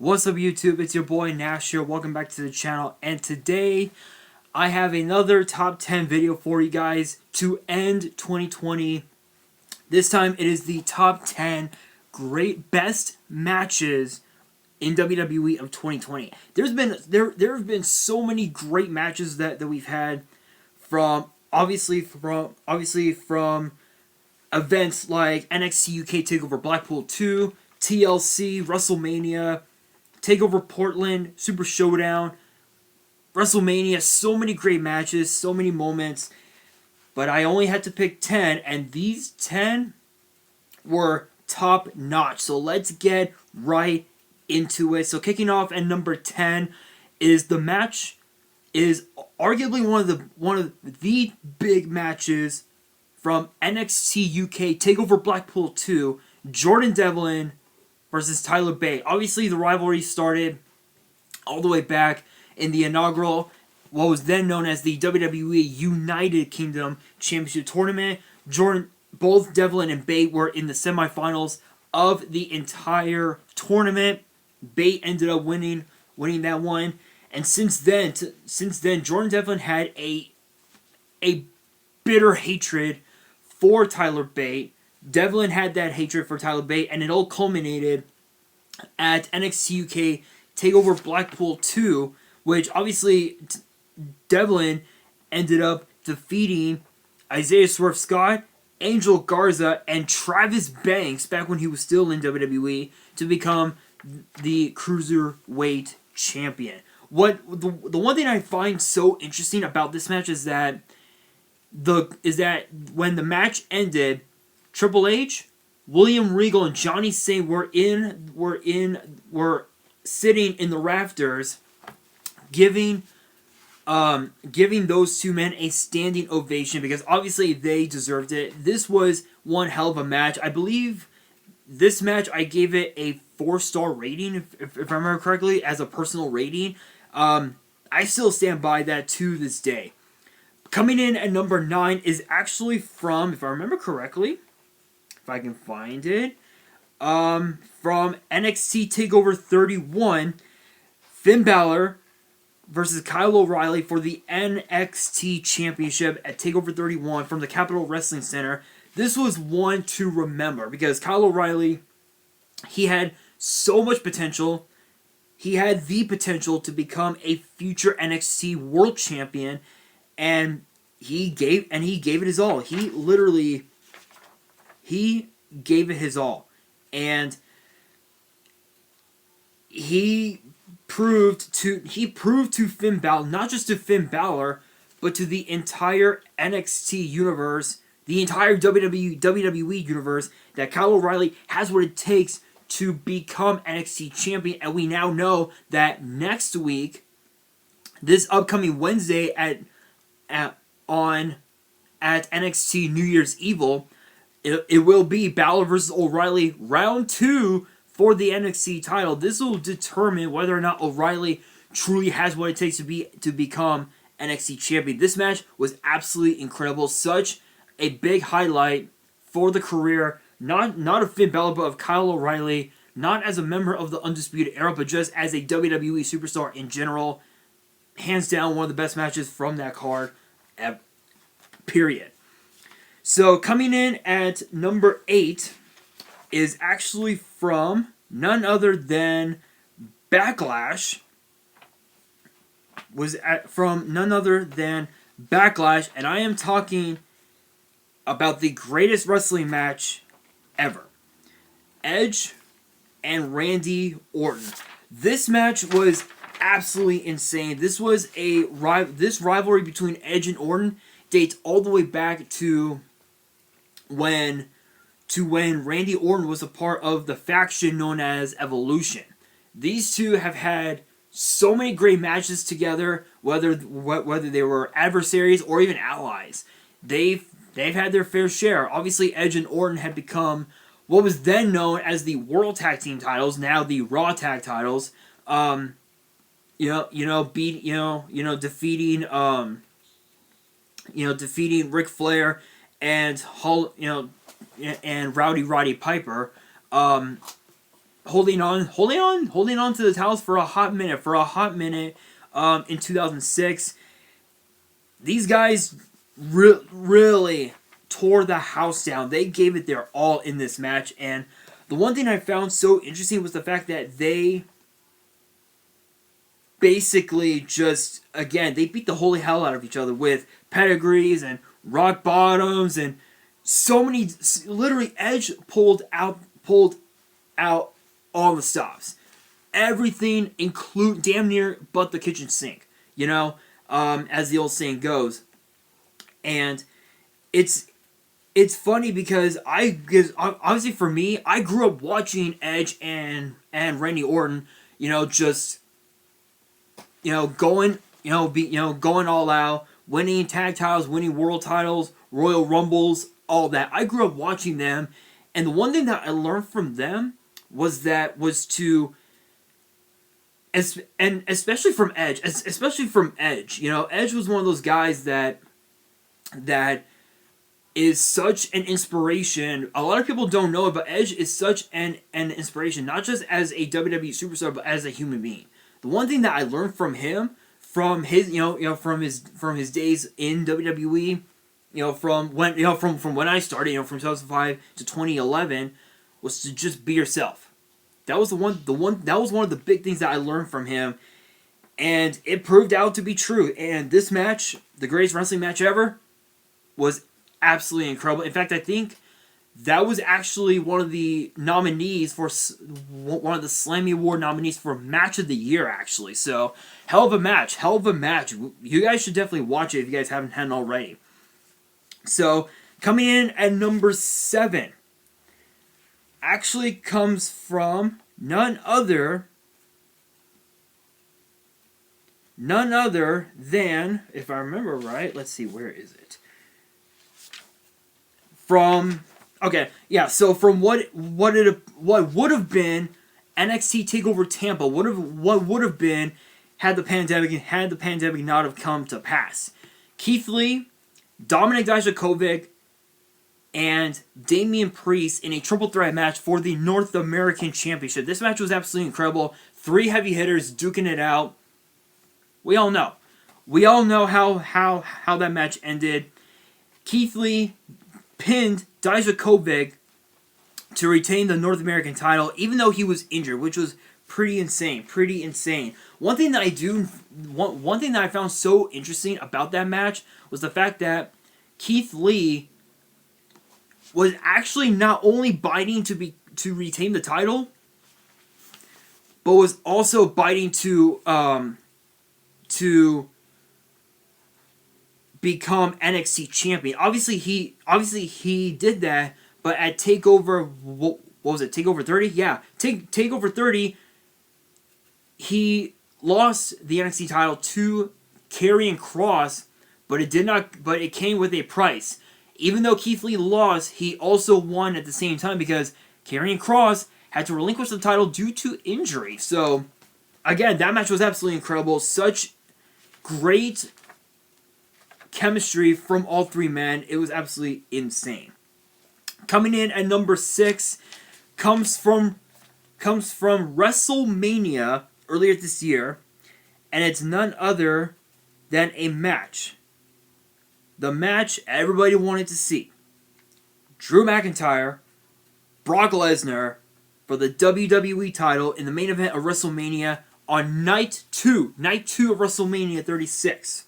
What's up YouTube, it's your boy Nash here, welcome back to the channel, and today I have another top 10 video for you guys to end 2020. This time it is the top 10 best matches in WWE of 2020. There have been so many great matches that we've had from events like NXT UK Takeover Blackpool 2, TLC, WrestleMania, Takeover Portland, Super Showdown, WrestleMania, so many great matches, so many moments, but I only had to pick 10, and these 10 were top notch. So let's get right into it. So kicking off at number 10 is the match is arguably one of the big matches from NXT UK Takeover Blackpool 2, Jordan Devlin versus Tyler Bate. Obviously, the rivalry started all the way back in the inaugural, what was then known as the WWE United Kingdom Championship Tournament. Both Devlin and Bate were in the semifinals of the entire tournament. Bate ended up winning that one, and since then, Jordan Devlin had a bitter hatred for Tyler Bate. Devlin had that hatred for Tyler Bate, and it all culminated at NXT UK Takeover Blackpool 2, which obviously Devlin ended up defeating Isaiah Swerve Scott, Angel Garza, and Travis Banks back when he was still in WWE to become the Cruiserweight Champion. The one thing I find so interesting about this match is that when the match ended, Triple H, William Regal, and Johnny Saint were sitting in the rafters, giving those two men a standing ovation because obviously they deserved it. This was one hell of a match. I believe this match I gave it a 4-star rating, if I remember correctly, as a personal rating. I still stand by that to this day. Coming in at number 9 is actually from, if I remember correctly, if I can find it, from NXT TakeOver 31, Finn Balor versus Kyle O'Reilly for the NXT Championship at TakeOver 31 from the Capitol Wrestling Center. This was one to remember because Kyle O'Reilly, he had so much potential. He had the potential to become a future NXT World Champion, and he gave it his all. He gave it his all, and he proved to Finn Balor, not just to Finn Balor, but to the entire NXT universe, the entire WWE universe, that Kyle O'Reilly has what it takes to become NXT champion. And we now know that next week, this upcoming Wednesday at NXT New Year's Evil, it will be Balor versus O'Reilly round 2 for the NXT title. This will determine whether or not O'Reilly truly has what it takes to become NXT champion. This match was absolutely incredible. Such a big highlight for the career, not of Finn Balor, but of Kyle O'Reilly, not as a member of the Undisputed Era, but just as a WWE superstar in general. Hands down, one of the best matches from that card, period. So coming in at number 8 is actually from none other than Backlash. And I am talking about the greatest wrestling match ever. Edge and Randy Orton. This match was absolutely insane. This rivalry between Edge and Orton dates all the way back to when Randy Orton was a part of the faction known as Evolution. These two have had so many great matches together, whether they were adversaries or even allies. They've had their fair share. Obviously, Edge and Orton had become what was then known as the World Tag Team titles, now the Raw Tag titles. Defeating Ric Flair and Rowdy Roddy Piper. holding on to the titles for a hot minute. In 2006, these guys really tore the house down. They gave it their all in this match, and the one thing I found so interesting was the fact that they basically just, again, they beat the holy hell out of each other with pedigrees and rock bottoms and so many, literally Edge pulled out all the stops. Everything include damn near but the kitchen sink, as the old saying goes. And it's funny because obviously for me, I grew up watching Edge and Randy Orton, going all out, winning tag titles, winning world titles, Royal Rumbles, all that. I grew up watching them, and the one thing that I learned from them was to, and especially from Edge. Edge was one of those guys that is such an inspiration. A lot of people don't know it, but Edge is such an inspiration, not just as a WWE superstar, but as a human being. The one thing that I learned from him, from his days in WWE, from when I started, from 2005 to 2011, was to just be yourself. That was one of the big things that I learned from him, and it proved out to be true. And this match, the greatest wrestling match ever, was absolutely incredible. In fact, I think that was actually one of the nominees for one of the Slammy Award nominees for Match of the Year, actually. So, hell of a match. You guys should definitely watch it if you guys hadn't already. So, coming in at number 7 actually comes from none other than, if I remember right, let's see, where is it? From what would have been NXT Takeover Tampa, what would have been had the pandemic not have come to pass. Keith Lee, Dominik Dijakovic, and Damian Priest in a triple threat match for the North American Championship. This match was absolutely incredible. 3 heavy hitters duking it out. We all know how that match ended. Keith Lee pinned Dijakovic to retain the North American title, even though he was injured, which was pretty insane. One thing that I found so interesting about that match was the fact that Keith Lee was actually not only biting to retain the title, but was also biting to become NXT champion. Obviously he did that, but at Takeover, what was it? Takeover 30? Yeah, Takeover 30. He lost the NXT title to Karrion Kross, but it came with a price. Even though Keith Lee lost, he also won at the same time because Karrion Kross had to relinquish the title due to injury. So, again, that match was absolutely incredible. Such great chemistry from all 3 men. It was absolutely insane. Coming in at number 6 comes from WrestleMania earlier this year, and it's none other than a match. The match everybody wanted to see. Drew McIntyre, Brock Lesnar for the WWE title in the main event of WrestleMania on Night 2 of WrestleMania 36.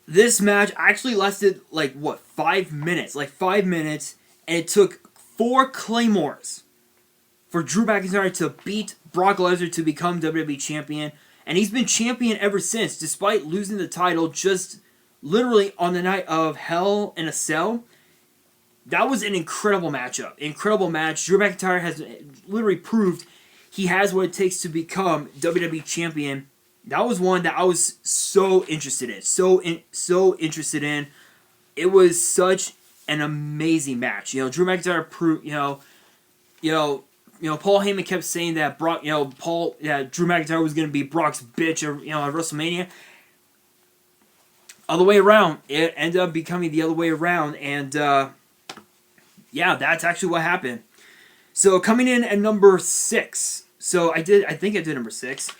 This match actually lasted 5 minutes? 5 minutes, and it took 4 Claymores for Drew McIntyre to beat Brock Lesnar to become WWE Champion. And he's been champion ever since, despite losing the title just literally on the night of Hell in a Cell. That was an incredible matchup. Incredible match. Drew McIntyre has literally proved he has what it takes to become WWE Champion. That was one that I was so interested in. So interested in. It was such an amazing match. Drew McIntyre proved, Paul Heyman kept saying that Drew McIntyre was going to be Brock's bitch, at WrestleMania. Other way around, it ended up becoming the other way around, and that's actually what happened. So coming in at number 6. So I think I did number 6.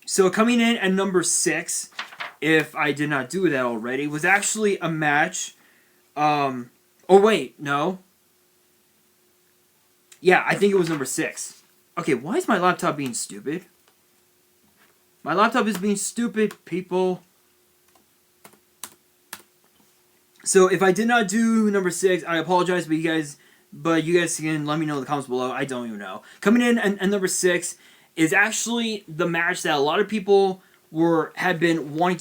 So coming in at number 6, if I did not do that already, was actually a match. Oh wait, no. Yeah, I think it was number 6. Okay, why is my laptop being stupid? My laptop is being stupid, people. So if I did not do number 6, I apologize, but you guys can let me know in the comments below. I don't even know. Coming in at number 6 is actually the match that a lot of people have been wanting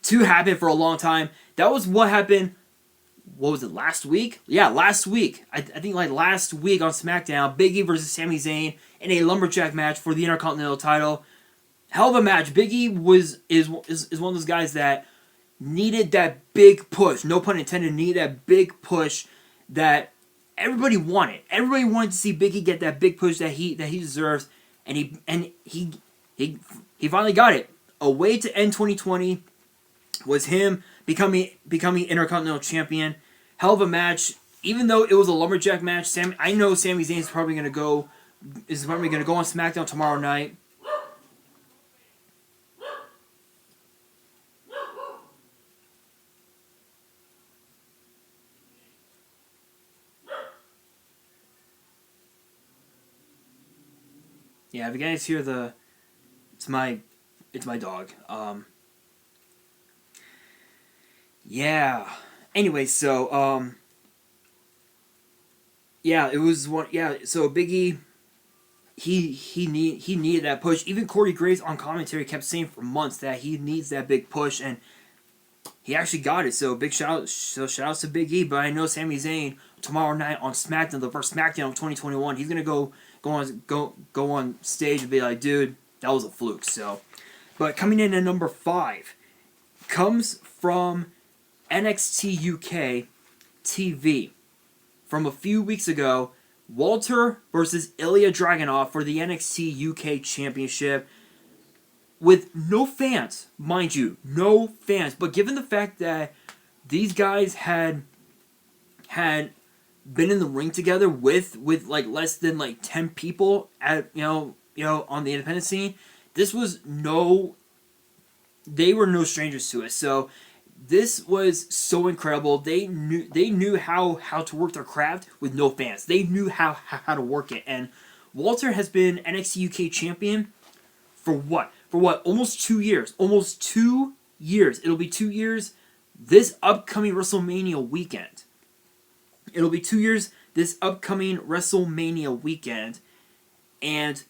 to happen for a long time. That was what happened. What was it, last week? Yeah, last week. I think like last week on SmackDown, Big E versus Sami Zayn in a lumberjack match for the Intercontinental title. Hell of a match. Big E is one of those guys that needed that big push. No pun intended. Needed that big push that everybody wanted. Everybody wanted to see Big E get that big push that he deserves, and he finally got it. A way to end 2020 was him becoming Intercontinental Champion. Hell of a match. Even though it was a lumberjack match, I know Sami Zayn is probably gonna go on SmackDown tomorrow night. Yeah, if you guys hear it's my dog. Yeah. Anyway, so yeah, it was one. Yeah, so Big E, he needed that push. Even Corey Graves on commentary kept saying for months that he needs that big push, and he actually got it. So big shout outs to Big E. But I know Sami Zayn tomorrow night on SmackDown, the first SmackDown of 2021, he's gonna go on stage and be like, dude, that was a fluke. So, but coming in at number 5 comes from NXT UK TV from a few weeks ago. Walter versus Ilya Dragunov for the NXT UK Championship with no fans, mind you, no fans. But given the fact that these guys had been in the ring together with like less than like 10 people at on the independent scene, they were no strangers to it. So this was so incredible. They knew how to work their craft with no fans. They knew how to work it. And Walter has been NXT UK champion for what? Almost 2 years. Almost 2 years. It'll be 2 years this upcoming WrestleMania weekend. It'll be 2 years this upcoming WrestleMania weekend. And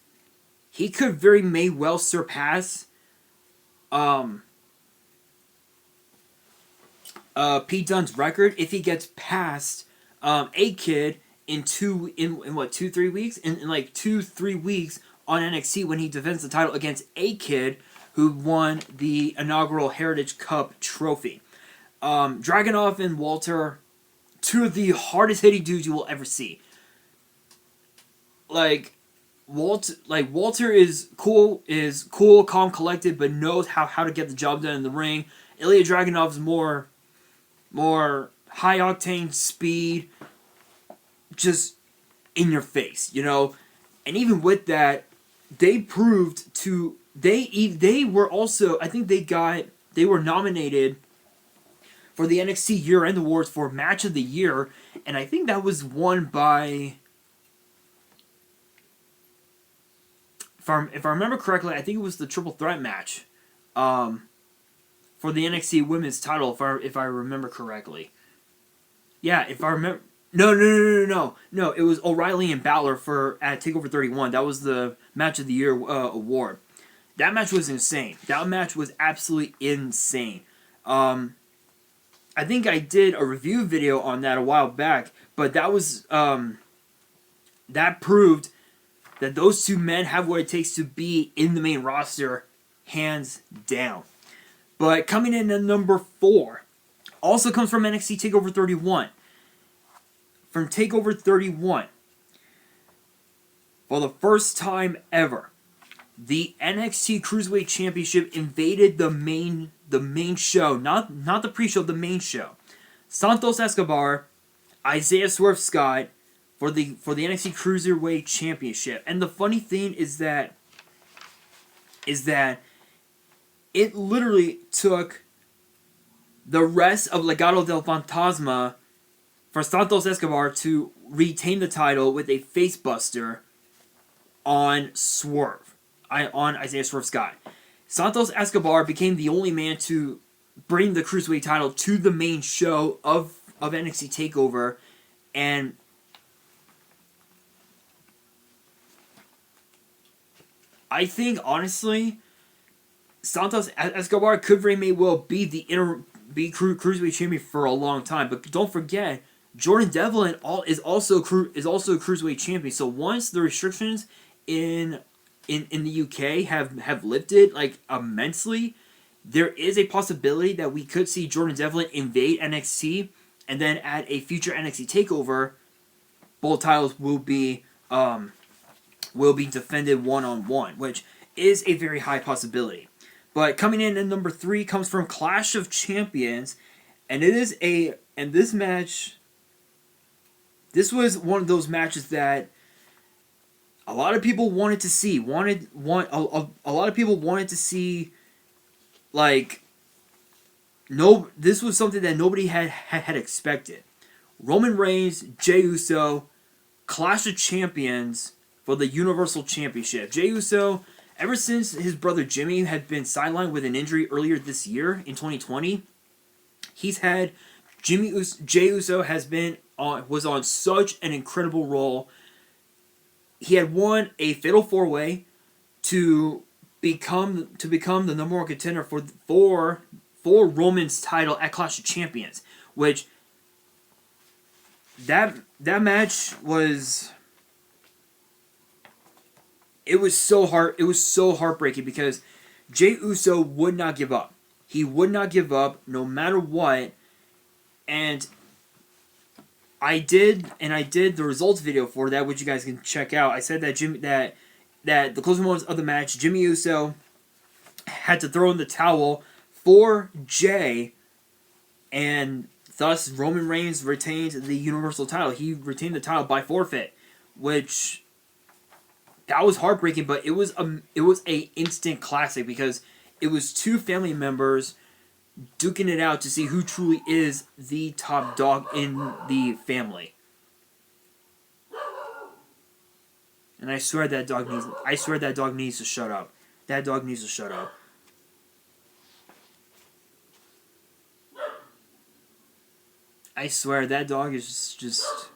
he could very may well surpass Pete Dunne's record if he gets past A-Kid in 2-3 weeks? In like 2-3 weeks on NXT when he defends the title against A-Kid, who won the inaugural Heritage Cup trophy. Dragunov and Walter, two of the hardest hitting dudes you will ever see. Walter is cool, calm, collected, but knows how to get the job done in the ring. Ilya Dragunov is more high octane speed, just in your face, And even with that, they proved to they were also, I think they were nominated for the NXT Year-End Awards for Match of the Year, and I think that was won by, if I remember correctly, I think it was the Triple Threat match, for the NXT Women's title, if I remember correctly. Yeah, if I remember. No. It was O'Reilly and Balor at TakeOver 31. That was the Match of the Year award. That match was insane. That match was absolutely insane. I think I did a review video on that a while back, but that was that proved that those two men have what it takes to be in the main roster, hands down. But coming in at number 4, also comes from NXT TakeOver 31. From TakeOver 31, for the first time ever, the NXT Cruiserweight Championship invaded the main show, not the pre-show, the main show. Santos Escobar, Isaiah Swerve Scott for the NXT Cruiserweight Championship. And the funny thing is that it literally took the rest of Legado del Fantasma for Santos Escobar to retain the title with a facebuster on Isaiah Swerve Scott. Santos Escobar became the only man to bring the Cruiserweight title to the main show of NXT TakeOver, and I think, honestly, Santos Escobar could very may well be Cruiserweight champion for a long time. But don't forget, Jordan Devlin is also a Cruiserweight champion. So once the restrictions in the UK have lifted like immensely, there is a possibility that we could see Jordan Devlin invade NXT, and then at a future NXT TakeOver, both titles will be defended one-on-one, which is a very high possibility. But coming in at number 3 comes from Clash of Champions, and this match, this was one of those matches that a lot of people wanted to see. A lot of people wanted to see, like, this was something that nobody had expected. Roman Reigns, Jey Uso, Clash of Champions for the Universal Championship. Jey Uso, ever since his brother Jimmy had been sidelined with an injury earlier this year in 2020, Jey Uso was on such an incredible roll. He had won a Fatal 4-Way to become the number 1 contender for Roman's title at Clash of Champions, which that match was. It was so heartbreaking because Jey Uso would not give up. He would not give up no matter what. And I did the results video for that, which you guys can check out. I said that that the closing moments of the match, Jimmy Uso had to throw in the towel for Jey, and thus Roman Reigns retained the Universal title. He retained the title by forfeit, which that was heartbreaking, but it was a instant classic because it was two family members duking it out to see who truly is the top dog in the family. And I swear that dog needs to shut up. That dog needs to shut up. I swear that dog is just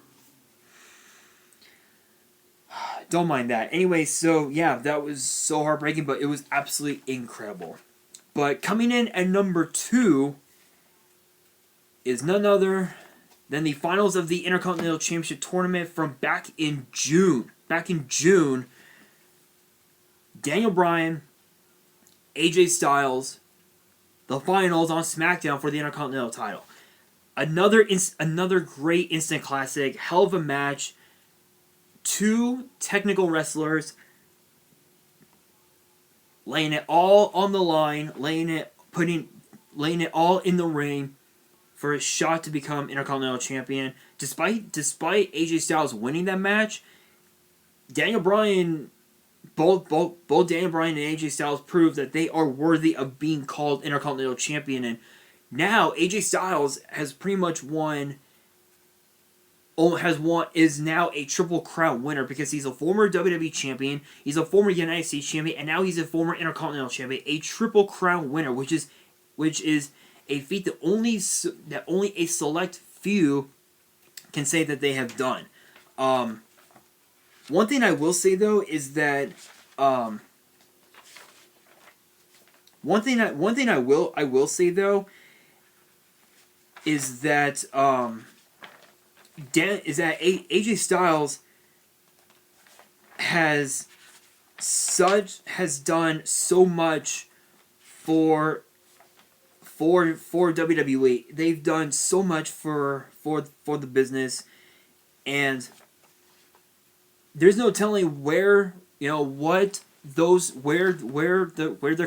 don't mind that. Anyway, so yeah, that was so heartbreaking, but it was absolutely incredible. But coming in at number 2 is none other than the finals of the Intercontinental Championship Tournament from back in June. Back in June, Daniel Bryan, AJ Styles, the finals on SmackDown for the Intercontinental title. Another great instant classic, hell of a match. Two technical wrestlers laying it all on the line, laying it all in the ring for a shot to become Intercontinental Champion. Despite AJ Styles winning that match, Daniel Bryan, both Daniel Bryan and AJ Styles proved that they are worthy of being called Intercontinental Champion, and now AJ Styles has pretty much is now a Triple Crown winner because he's a former WWE Champion, he's a former United States Champion, and now he's a former Intercontinental Champion, a Triple Crown winner, which is a feat that only a select few can say that they have done. One thing I will say though is that one thing I will say though is that AJ Styles has done so much for WWE. They've done so much for the business, and there's no telling where their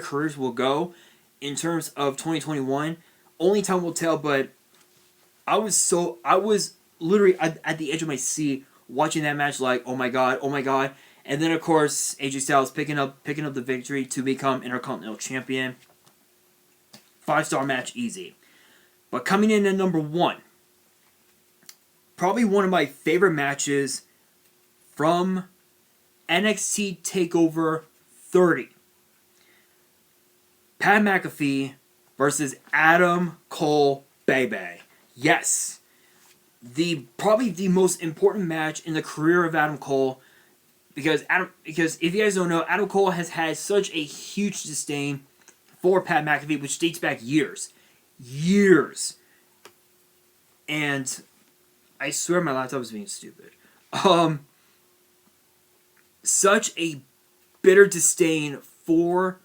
careers will go in terms of 2021. Only time will tell, but I was literally at the edge of my seat watching that match, like, oh my god, oh my god. And then of course AJ Styles picking up the victory to become Intercontinental Champion. 5-star match, easy. But coming in at number 1, probably one of my favorite matches from NXT Takeover 30. Pat McAfee versus Adam Cole, baby. Yes. Probably the most important match in the career of Adam Cole, because if you guys don't know, Adam Cole has had such a huge disdain for Pat McAfee, which dates back years. And I swear my laptop is being stupid. Such a bitter disdain for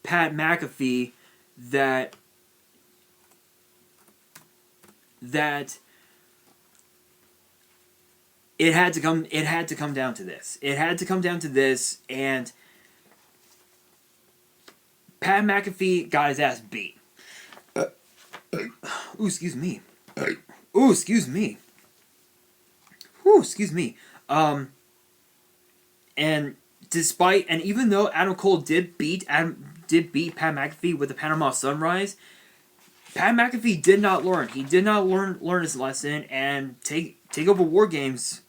Pat McAfee that it had to come down to this. It had to come down to this, and Pat McAfee got his ass beat. Ooh, excuse me. Ooh, excuse me. Ooh, excuse me. And even though Adam Cole did beat Pat McAfee with the Panama Sunrise, Pat McAfee did not learn. He did not learn his lesson, and Takeover War Games,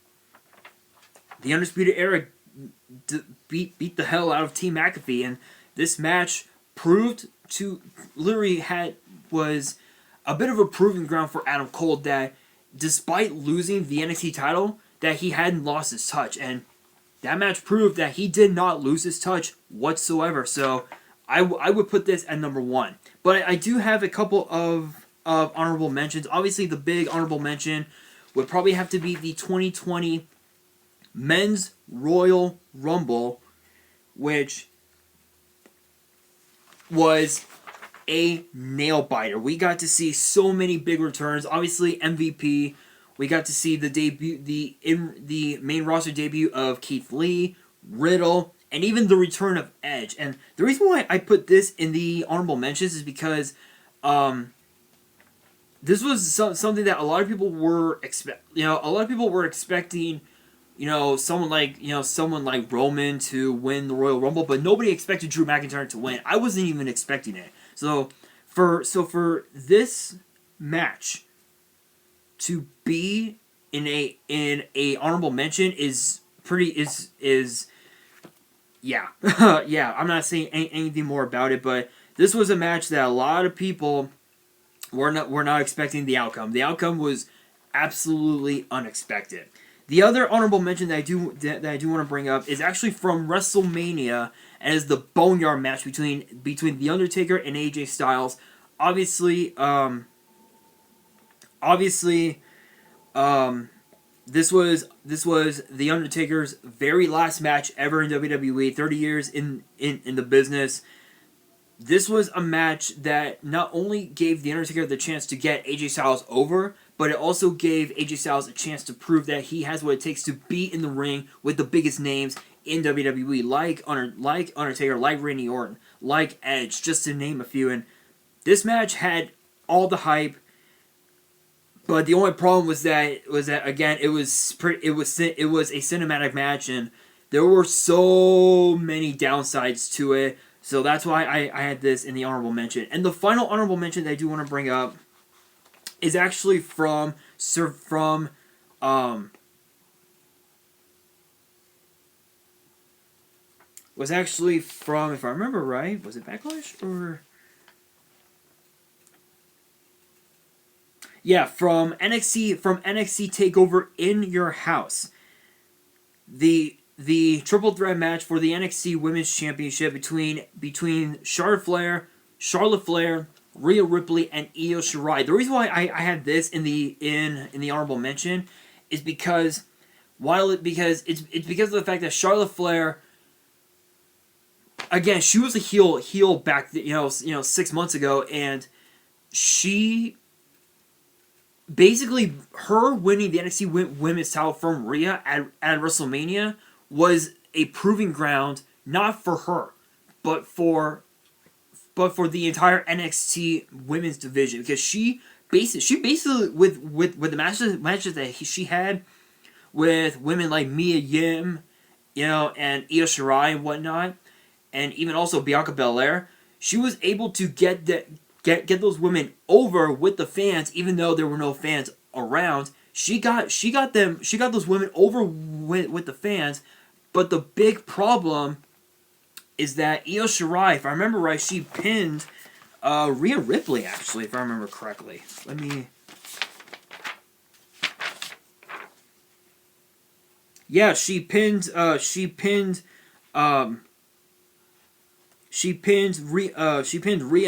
the Undisputed Era beat the hell out of Team McAfee, and this match proved to was a bit of a proving ground for Adam Cole that despite losing the NXT title, that he hadn't lost his touch, and that match proved that he did not lose his touch whatsoever. So I would put this at number 1. But I do have a couple of honorable mentions. Obviously, the big honorable mention would probably have to be the 2020 Men's Royal Rumble, which was a nail biter. We got to see so many big returns. Obviously, MVP. We got to see the main roster debut of Keith Lee, Riddle, and even the return of Edge. And the reason why I put this in the honorable mentions is because this was something that a lot of people were expecting. Someone like Roman to win the Royal Rumble, but nobody expected Drew McIntyre to win. I wasn't even expecting it. So for this match to be in a honorable mention is yeah. Yeah, I'm not saying anything more about it, but this was a match that a lot of people were not expecting the outcome. The outcome was absolutely unexpected. The other honorable mention that I do want to bring up is actually from WrestleMania, and is the Boneyard match between The Undertaker and AJ Styles. Obviously, this was The Undertaker's very last match ever in WWE. 30 years in the business. This was a match that not only gave The Undertaker the chance to get AJ Styles over, but it also gave AJ Styles a chance to prove that he has what it takes to be in the ring with the biggest names in WWE, like Undertaker, like Randy Orton, like Edge, just to name a few. And this match had all the hype, but the only problem was that again it was a cinematic match, and there were so many downsides to it. So that's why I had this in the honorable mention. And the final honorable mention that I do want to bring up is actually from if I remember right, was it Backlash or? Yeah, from NXT Takeover in Your House. The triple threat match for the NXT Women's Championship between Charlotte Flair, Rhea Ripley, and Io Shirai. The reason why I had this in the honorable mention is because it's because of the fact that Charlotte Flair, again, she was a heel back 6 months ago, and she basically, her winning the NXT Women's title from Rhea at WrestleMania was a proving ground not for her, but for the entire NXT Women's division, because she basically with the matches that she had with women like Mia Yim, you know, and Io Shirai and whatnot, and even also Bianca Belair, she was able to get those women over with the fans, even though there were no fans around. She got those women over with the fans, but the big problem is that Io Shirai, if I remember right, she pinned Rhea Ripley, actually, if I remember correctly. Yeah, she pinned Rhea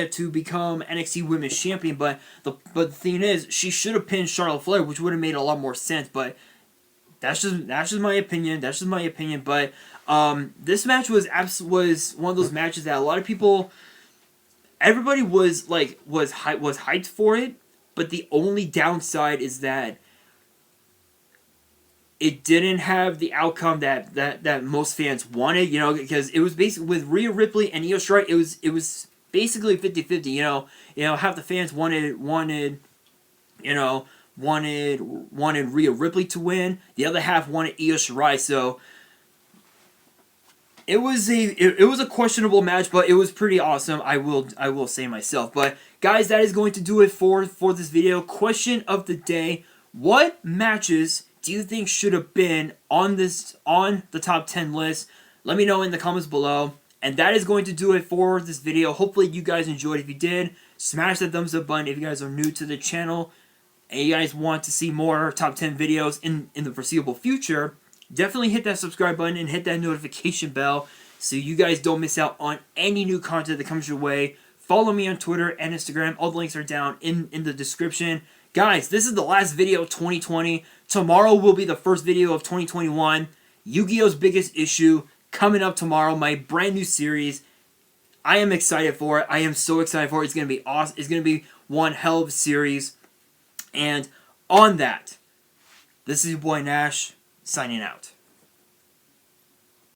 to become NXT Women's Champion, but the thing is, she should have pinned Charlotte Flair, which would have made a lot more sense. But that's just my opinion. That's just my opinion. But this match was one of those matches that a lot of people, everybody was hyped for it. But the only downside is that it didn't have the outcome that most fans wanted, you know, because it was basically with Rhea Ripley and Io Shirai, it was basically 50-50, you know, half the fans wanted Rhea Ripley to win, the other half wanted Io Shirai, so it was a questionable match, but it was pretty awesome. I will say myself. But guys, that is going to do it for this video. Question of the day: what matches do you think should have been on the top 10 list? Let me know in the comments below. And that is going to do it for this video. Hopefully you guys enjoyed. If you did, smash that thumbs up button. If you guys are new to the channel and you guys want to see more top 10 videos in the foreseeable future, definitely hit that subscribe button and hit that notification bell so you guys don't miss out on any new content that comes your way. Follow me on Twitter and Instagram. All the links are down in the description. Guys, this is the last video of 2020. Tomorrow will be the first video of 2021. Yu-Gi-Oh's Biggest Issue coming up tomorrow. My brand new series. I am excited for it. I am so excited for it. It's going to be awesome. It's going to be one hell of a series. And on that, this is your boy Nash signing out.